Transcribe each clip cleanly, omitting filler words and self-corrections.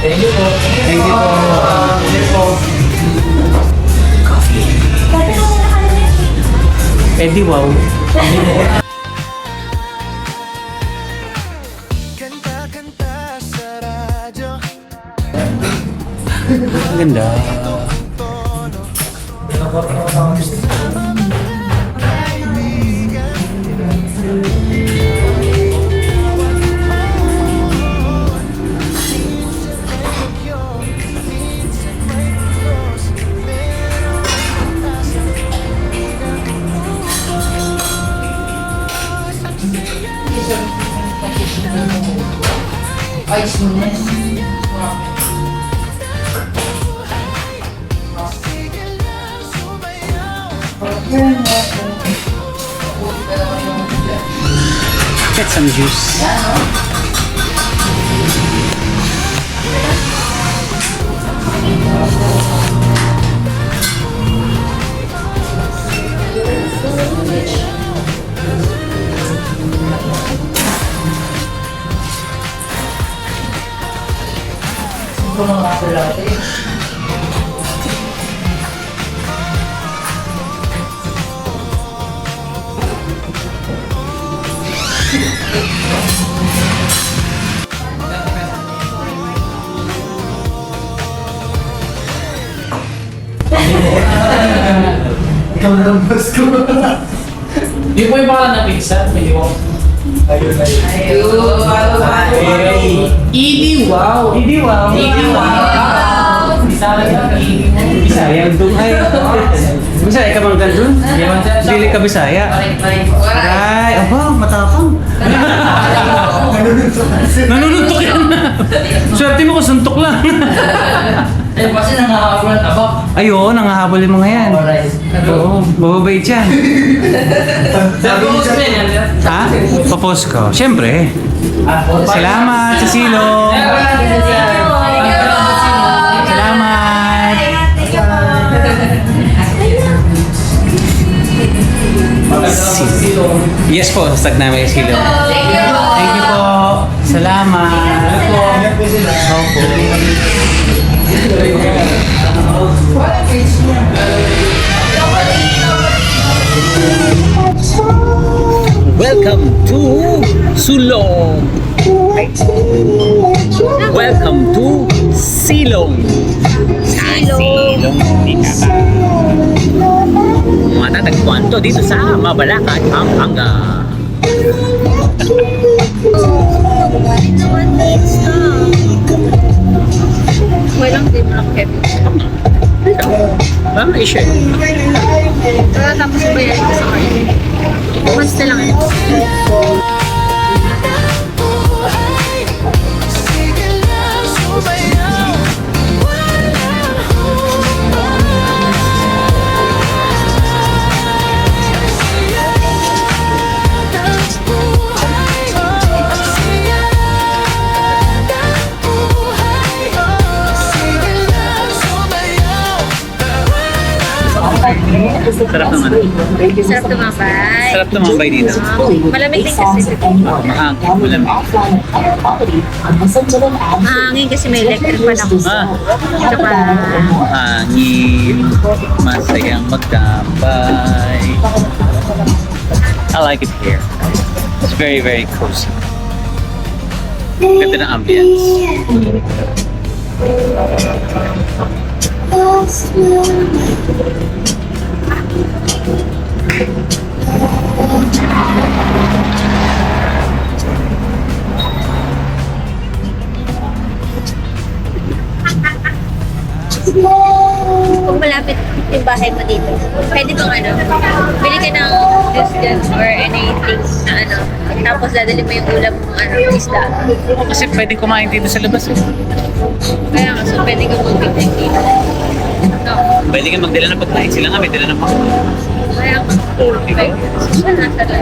Thank you po. Thank you po. Eddie, wow. Ang ganda. Ay, sunes. Get some juice. Ito mga kalate. Ikaw na lang boss ko. Di po yung pangalan na pizza, may iwan. Ayun. Idi wow! Hindi, wow. Idi wow! Bisa lang yan. Bisaya, doon ay. Bisaya ka bang gandun? Yaman siya. Dili ka Bisaya. Ay, aba, matapang. Nanununtok yan. Swerte mo kung suntok lang. Eh, kasi nangahabulan na ba? Ay, oo, nangahabol yung mga yan. Alright. Oo, bababait yan. Nag-post na yan. Ha? Papost ko. Siyempre. Salamat sa Silo. Salamat. Yes po, stag namin yung Silo. Thank you po. Salamat. Opo. Welcome to Sulong. Welcome to Silong. Silong. Matatagpuan to dito sa Mabalacat, Pampanga. Walang din lang Kevin. Ma'am, i-share. Tapos ba yan sa kanya? Once na lang. Sarap naman. Sarap tumambay. Sarap tumambay dito. Malamig din kasi. Mahangin, malamig. Mahangin kasi may electric pa lang. Tsaka, Mahangin, masayang magtambay. I like it here. It's very, very cozy. Ganda ng ambience. kung malapit yung bahay mo dito, pwede bang bili ka ng juice dyan or anything na tapos dadali mo yung ulam mo isda. Kasi pwedeng kumain dito sa labas eh. Kaya nga, so pwede ka mag-picnic dito. No. Pwede ka magdala ng pagkain. Sila nga may dala ng pagkain. Kaya nga, siya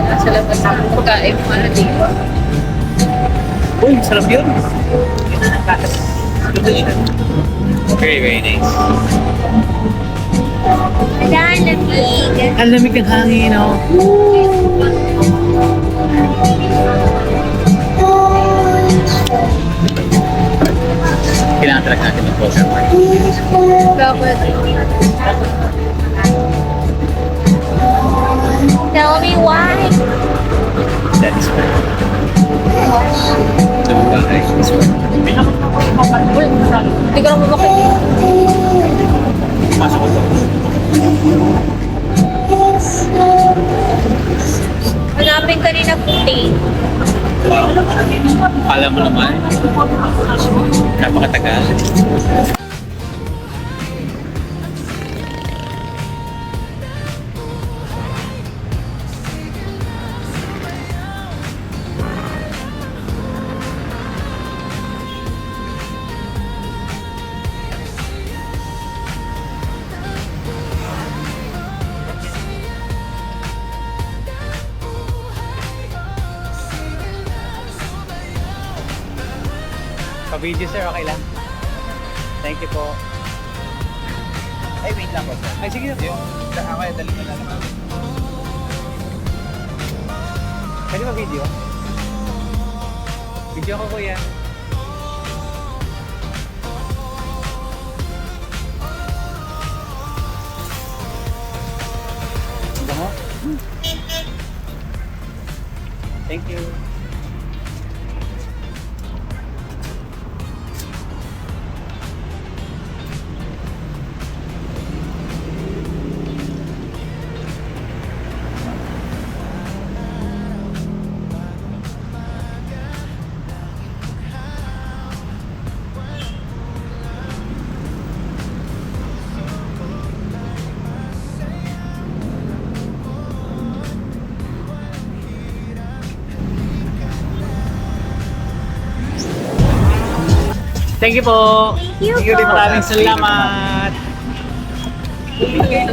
nasa labas ng pagkain mo dito. Uy, sarap yun. Very, very nice. Wala, lamig. Ang lamig ng hangin, oh. talaga natin mag-program. Bakit? Tell me why. That is fine. Ito yung bahay. This one. Hindi ko lang mamakit. Pasok ko to. Hanapin ka rin na puti. Alam mo naman. Napakatagal. Pa-video sir, okay lang. Thank you po. Ay, wait lang po sir. Ay, sige na po. Ako ay dali na lang. Pwede ba video? Video ko kuya. Bango? Thank you. Thank you po. Thank you po. Maraming salamat. Video.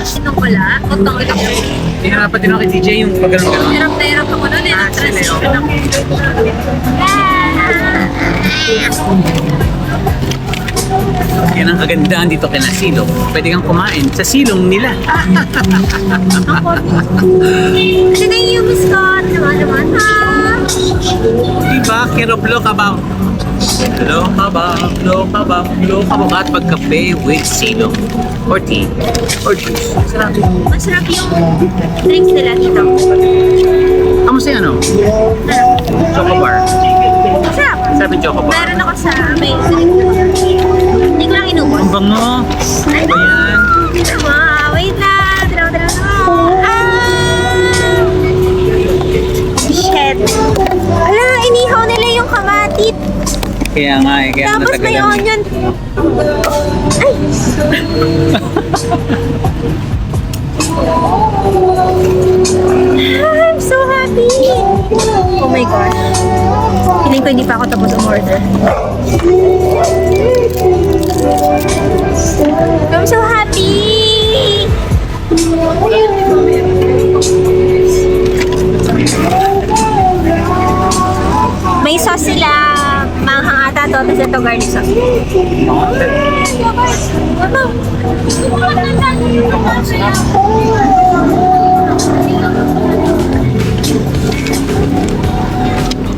Sinong wala? Utong ito. Hinanapan din ako kay DJ yung pag-ganon-ganon. Hirap na hirap ako nun eh. Nag-transition ako. Yan ang kagandahan dito kay Silong. Pwede kang kumain sa silong nila. Kasi na yung Scott. Naman ha. Diba? Kero blow kabang. Blow kabang. At pagkape with silong. Or tea. Or juice. Sarap. Masarap yung drinks nila dito. Kamusta yung ano? Choco bar. Masarap. Sarap yung choco bar. Meron ako sa may hindi ko lang inubos. Ang bango. Ayan. Wait lang. Dalaw. Shit. Ala, inihaw nila yung kamatit. Kaya nga eh. Kaya Tapos may natagalan. onion. Ay! I'm so happy! Oh my God. Feeling ko hindi pa ako tapos umorder. I'm so happy! May sauce sila. Manghang ata to. Tapos ito garlic sauce.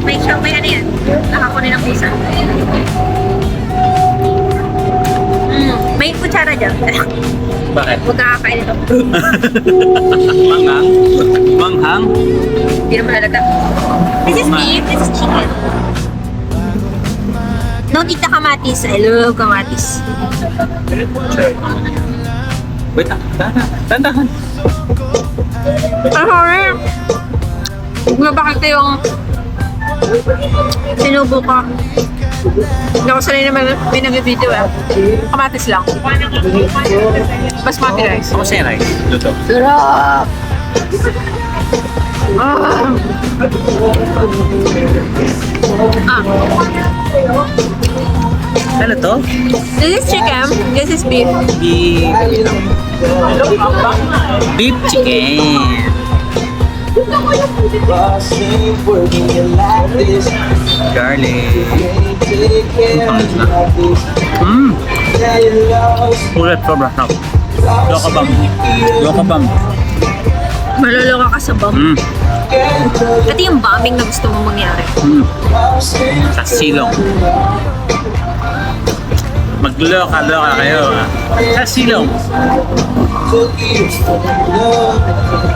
May ano yan? Nakakunin ng pusa. May kutsara dyan. Bakit? Huwag nakakain ito. Manghang? Manghang? Hindi naman halata. This is beef. This is chicken. Don't eat the kamatis. I love kamatis. Wait lang. Tandahan. Sorry. Huwag na bakit yung sinubo ko. Hindi ako sanay naman may nag-video eh. Kamatis lang. Basmati rice. Ako sa'yo rice. Luto. Sarap! Ano to? This is chicken. This is beef. Beef chicken. Garlic. Ulit sobra. Lokabang. Maloloka ka sa bomb. Mm. Ito yung bombing na gusto mong mangyari. Mm. Sa silong. Magloka-loka kayo. Sa silong.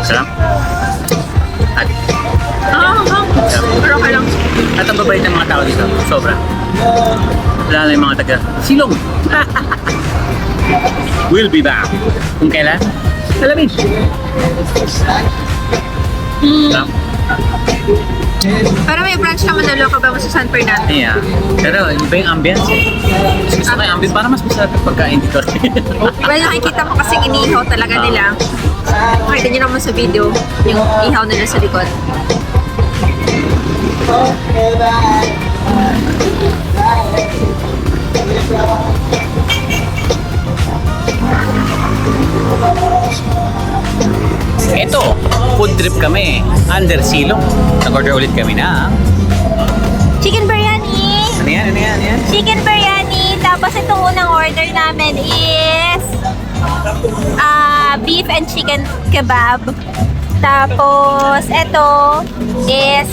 Sarap. At, Pero okay lang. at ang babait ng mga tao dito. Sobra. Lalo yung mga taga silong. We'll be back. Kung kailan? Alamin. Sarap. Pero may branch ka Manaloka ba mo sa San Fernando? Yeah. Pero iba yung ambience eh. Mas gusto ko yung ambience para mas masarap yung pagkain dito. Well, nakikita mo kasing inihaw talaga nila. Makita nyo naman sa video yung ihaw nila sa likod. Ito, food trip kami. Under silong. Nag-order ulit kami na. Chicken biryani! Ano yan? Ano yan? Ano yan? Chicken biryani! Tapos itong unang order namin is beef and chicken kebab. Tapos ito is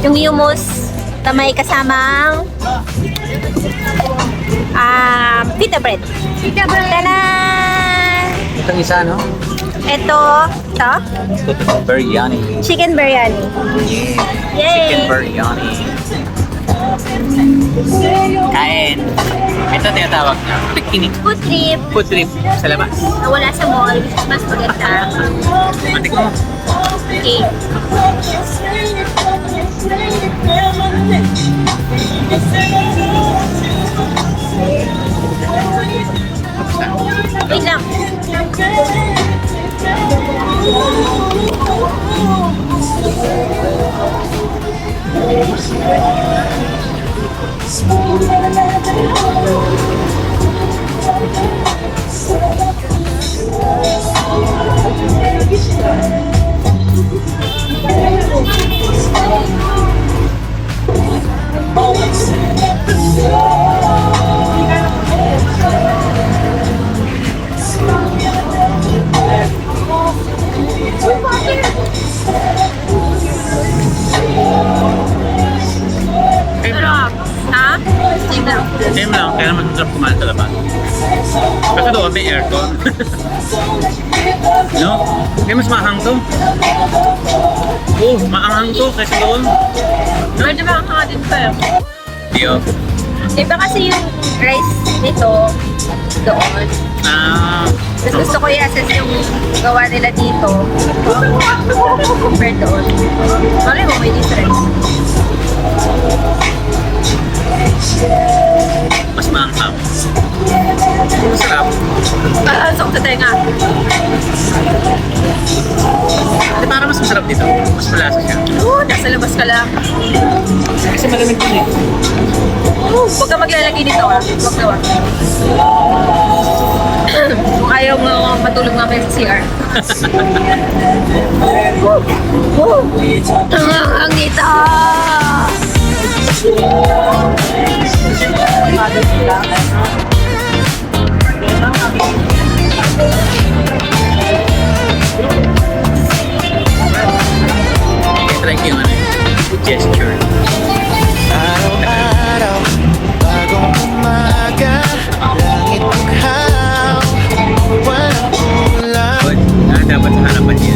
yung hummus na may kasamang pita bread. Pita bread! Tanan! Itong isa, no? Ito, Ito, biryani. chicken biryani. Yay! Chicken biryani. Kain. Ito tinatawag niya. Picnic. Food trip Food trip sa labas. na wala sa mall, which is mas maganda. Matik mo. Okay. Wait lang. Sarap. Ha? Same lang. Same lang, kaya naman masarap kumain sa labas. Kasi doon may aircon. No? Kaya mas maanghang to. Oh, maanghang to kaysa doon. Medyo makakaka din pa eh. Dio. Iba kasi yung rice nito doon. Mas gusto ko i-assess yung gawa nila dito compared doon. Malay mo, may difference. Mas maanghang. Masarap. Pasok sa tenga. Kasi parang mas masarap dito. Mas malasa siya. Nasa labas ka lang. Kasi malamig din eh. Huwag ka maglalagay dito ah. Huwag na wag. Kung ayaw mo matulog mamaya sa CR. Ang dito! Try ko yung ano, gesture. Araw-araw, bagong umaga, langit bughaw, walang ulan. Dapat sa harapan niya.